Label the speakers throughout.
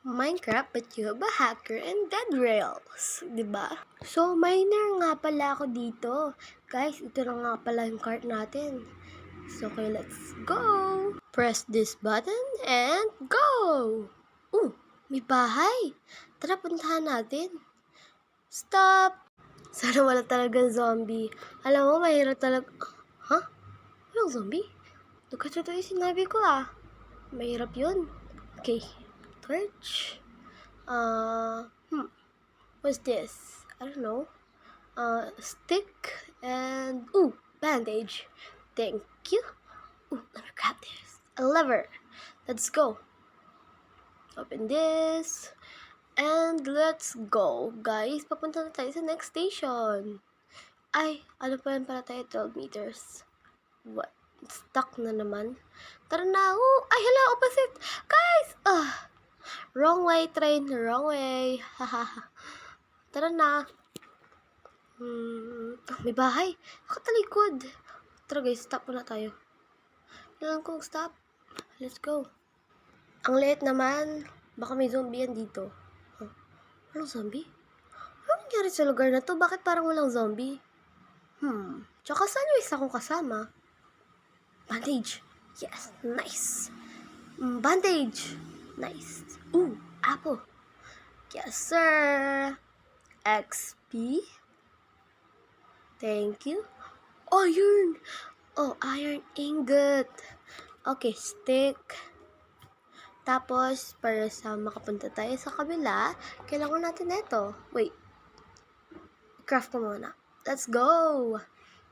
Speaker 1: Minecraft but you have a hacker and dead rails, diba? So, miner nga pala ako dito. Guys, ito na nga pala yung cart natin. So, okay, let's go! Press this button and go! May bahay! Tara, puntahan natin. Stop! Sana wala talagang zombie. Alam mo, mahirap talaga... Huh? Walang zombie? Nagkatotoo yung sinabi ko Mahirap yun. Okay. Torch. What's this? I don't know. Stick and bandage. Thank you. Let me grab this. A lever. Let's go. Open this. And let's go. Guys, papunta na tayo sa next station. Ay, ano pa yan para tayo? 12 meters. What? Stuck na naman. Tara na. Ay, hala, opposite. Guys! Wrong way, train. Wrong way. Tara na. May bahay. Nakatalikod. Tara guys, stop muna tayo. Kailangan kong stop. Let's go. Ang liit naman. Baka may zombie yan dito. Walang zombie? Ano nangyari sa lugar na to? Bakit parang walang zombie? Tsaka saan yung isa kong kasama? Bandage. Yes, nice. Bandage. Nice. Apple. Yes, sir. XP. Thank you. Iron. Iron ingot. Okay, stick. Tapos, para sa makapunta tayo sa kabila, kailangan natin ito. Wait. Craft ko muna. Let's go!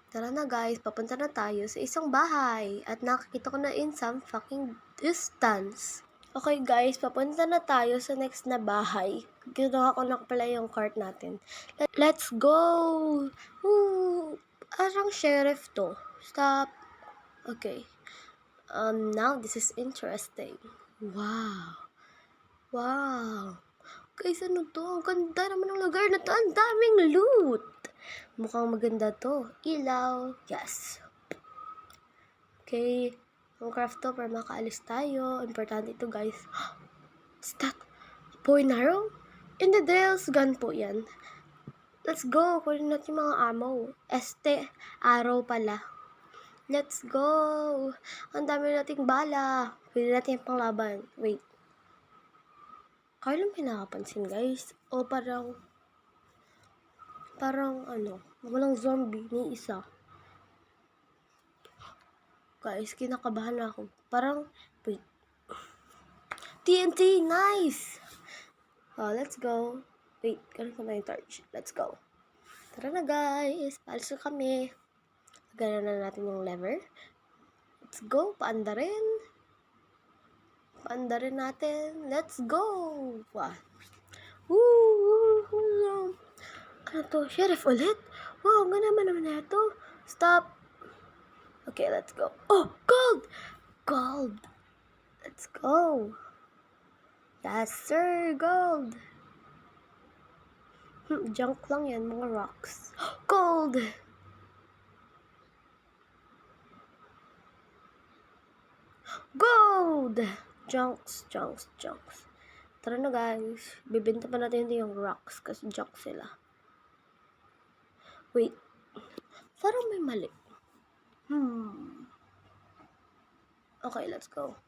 Speaker 1: Tara na guys, papunta na tayo sa isang bahay. At nakikita ko na in some fucking distance. Okay guys, papunta na tayo sa next na bahay. Ginawa ko na pala yung cart natin. Let's go! Parang sheriff to. Stop. Okay. Now this is interesting. Wow. Guys, ano to? Ang ganda naman ng lugar na to. Ang daming loot. Mukhang maganda to. Ilaw. Yes. Okay. Ang craft to para makaalis tayo. Importante ito, guys. What's that? A bow and arrow? In the Dales gun po yan. Let's go. Kunin natin yung mga ammo. Arrow pala. Let's go. Ang dami nating bala. Pwede natin yung panglaban. Wait. Kaya lang pinakapansin, guys. Parang walang zombie ni isa. Guys, kinakabahan ako. Parang, wait. TNT, nice! Let's go. Wait, ganun ko na yung torch. Let's go. Tara na, guys. Paalis na kami. Lagayan na natin yung lever. Let's go. Paandarin natin. Let's go. Wow. Ano to? Sheriff ulit? Wow, ang ganda naman na ito. Stop. Okay, let's go. Gold! Gold. Let's go. Yes, sir. Gold. Junk lang yan, mga rocks. Gold! Gold! Junks. Tara na guys. Bibenta pa natin yung rocks kasi junk sila. Wait. Parang may mali. Okay, let's go.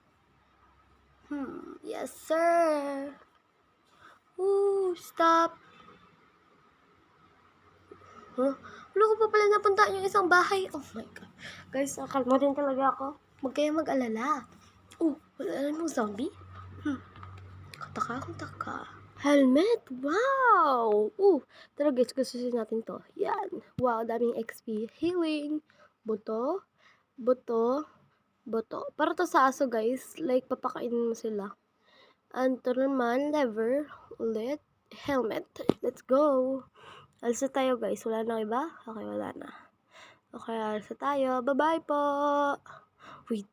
Speaker 1: Yes, sir. Stop. Wala ko pa pala napuntaan yung isang bahay. Oh my God. Guys, nakalma din talaga ako. Huwag kayong mag-alala. Wala mo zombie? Kataka. Helmet! Wow! Tara guys, gustusin natin to. Yan. Wow, daming XP. Healing. Buto. Para to sa aso guys. Like, papakainin mo sila. And to naman, lever. Ulit. Helmet. Let's go. Alsa tayo guys. Wala na iba? Okay, wala na. Okay, alsa tayo. Bye-bye po! Wait.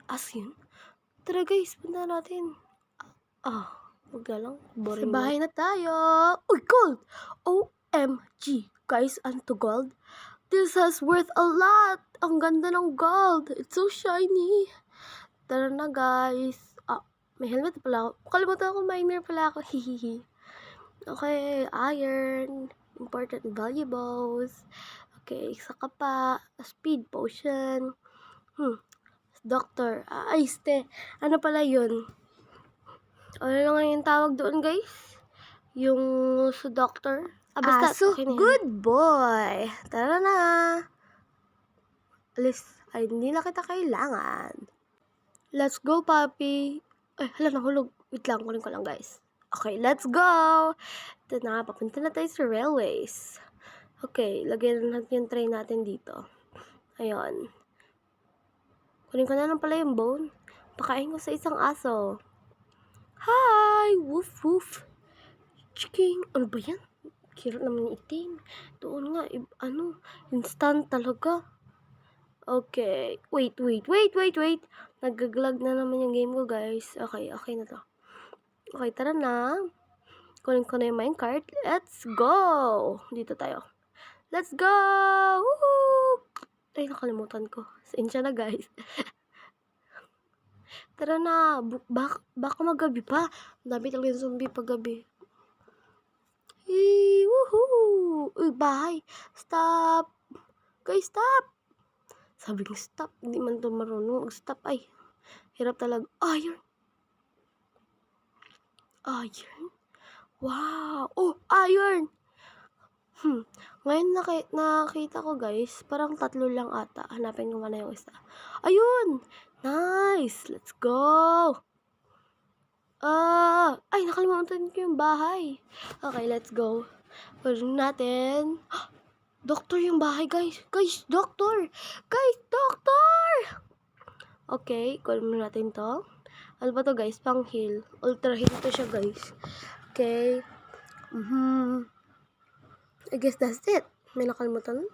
Speaker 1: As yun? Tara guys, punta natin. Huwag na lang. Boring sa bahay na tayo. Gold! OMG! Guys, ano to gold? This has worth a lot! Ang ganda ng gold. It's so shiny. Tara na guys. May helmet pala ako. Kalimutan ko, minor pala ako. Hihihi. Okay, iron. Important valuables. Okay, saka pa. Speed potion. Doctor. Ay, ano pala yun? Ano lang yung tawag doon, guys? Yung sa doctor? Basta,
Speaker 2: Aso,
Speaker 1: okay na yun.
Speaker 2: good boy.
Speaker 1: Tara na. Alis. Ay, hindi na kita kailangan. Let's go, papi. Ay, hala, nahulog. Wait lang, kunin ko lang, guys. Okay, let's go! Ito na, papunta na tayo sa railways. Okay, lagyan natin yung train natin dito. Ayun. Kunin ko na lang pala yung bone. Pakain ko sa isang aso. Hi! Woof, woof. Chiking. Ano ba yan? Kirot naman yung itim. Doon nga, instant talaga. Okay. Wait. Nagaglag na naman yung game ko, guys. Okay na to. Okay, tara na. Kunin ko na yung minecart. Let's go! Dito tayo. Let's go! Woohoo! Ay, nakalimutan ko. Sensya na, guys. Tara na. Baka magabi pa. Ang dami talaga yung zombie pag gabi. Hey, woohoo! Uy, bahay. Stop! Guys, stop! Sabi ko, stop. Hindi man ito marunong. Stop, ay. Hirap talaga. Iron. Wow! Oh, iron! Ngayon nakita ko, guys, parang 3 lang ata. Hanapin ko muna yung isa. Ayun! Nice! Let's go! Ay, nakalimutan ko yung bahay. Okay, let's go. Pwede natin. Doctor yung bahay, guys. Guys, doctor! Okay, kunin mo natin to. Ano ba to, guys? Pang heal. Ultra heal to siya, guys. Okay. I guess that's it. May nakalimutan?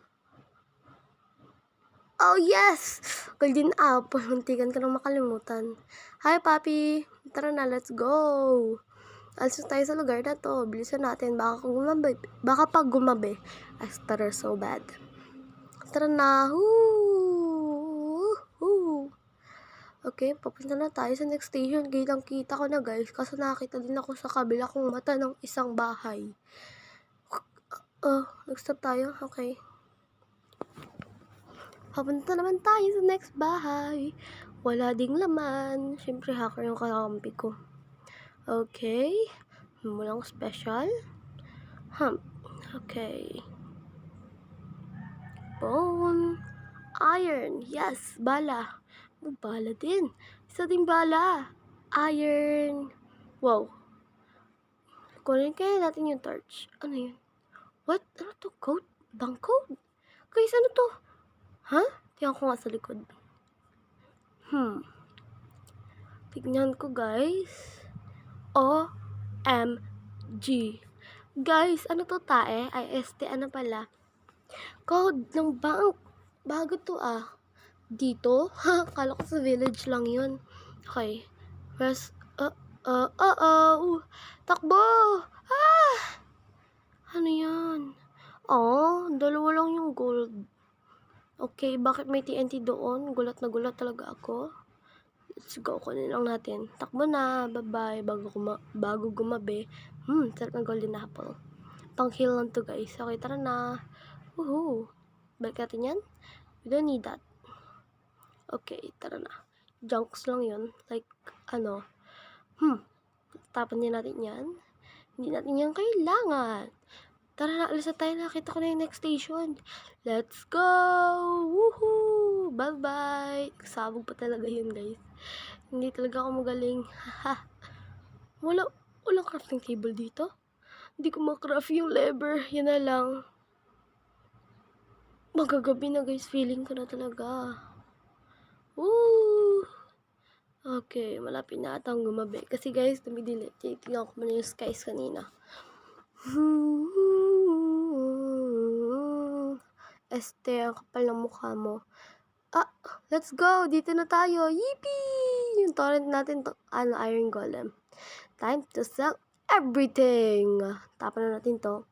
Speaker 1: Oh, yes! Golden apple. Muntikan ka nang makalimutan. Hi, papi. Tara na, let's go. Alis tayo sa lugar na to. Bilisan natin. Baka pag gumabi. I stutter so bad. Tara na. Okay, papunta na tayo sa next station. Kitang kita ko na, guys. Kaso nakita din ako sa kabila kong mata ng isang bahay. Nag-stop tayo. Okay. Papunta naman tayo sa next bahay. Wala ding laman. Siyempre, hacker yung kakampi ko. Okay. Walang special. Okay. Bone. Iron. Yes, bala. Bala din. Isa ding bala. Iron. Wow. Kunin kaya natin yung torch. Ano yun? What? Ano to? Code? Bank code? Guys, ano to? Tingnan ko nga sa likod. Tignan ko, guys. OMG. Guys, ano to tae? IST, ano pala? Code ng bank. Bago to Dito? Kala ko sa village lang yun. Okay. Press, takbo! Ano yan? Dalawa lang yung gold. Okay, bakit may TNT doon? Gulat na gulat talaga ako. Let's go, kunin lang natin. Takbo na, bye-bye, bago gumabi. Sarap ng golden apple. Pang heal lang to, guys. Okay, tara na. Woohoo! Balik natin yan. We don't need that. Okay, tara na. Junks lang yun. Like, tapan din natin yan. Hindi natin yan kailangan. Tara na, alis na tayo. Nakita ko na yung next station. Let's go! Woohoo! Bye-bye! Sabog pa talaga yun, guys. Hindi talaga ako magaling. Walang crafting table dito. Hindi ko makraft yung lever. Yan na lang. Magagabi na, guys. Feeling ko na talaga. Woo! Okay, malapit na atang gumabi. Kasi, guys, tumidilit. Tingnan ko muna yung skies kanina. Ang kapal ng mukha mo. Let's go! Dito na tayo. Yippee! Yung torrent natin, iron golem. Time to sell everything! Tapan na natin to.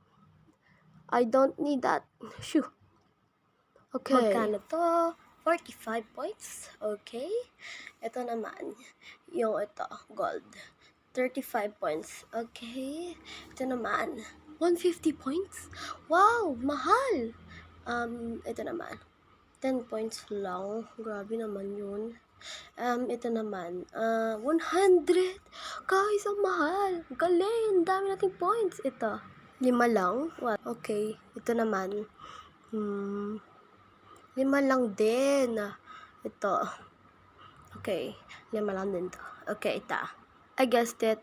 Speaker 1: I don't need that. Shoo! Okay. Magkano to? 45 points. Okay. Ito naman. Yung ito, gold. 35 points. Okay. Ito naman. 150 points? Wow! Mahal! Ito naman. 10 points lang. Grabe naman yun. Ito naman. 100! Guys, ang mahal! Galing! Ang dami nating points. Ito. 5 lang? What? Okay. Ito naman. 5 lang din. Ito. Okay. 5 lang din to. Okay, ito. I guessed it.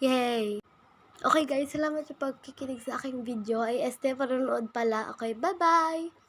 Speaker 1: Yay! Okay guys, salamat sa pagkikinig sa aking video. Ay, este, panonood pala. Okay, bye-bye!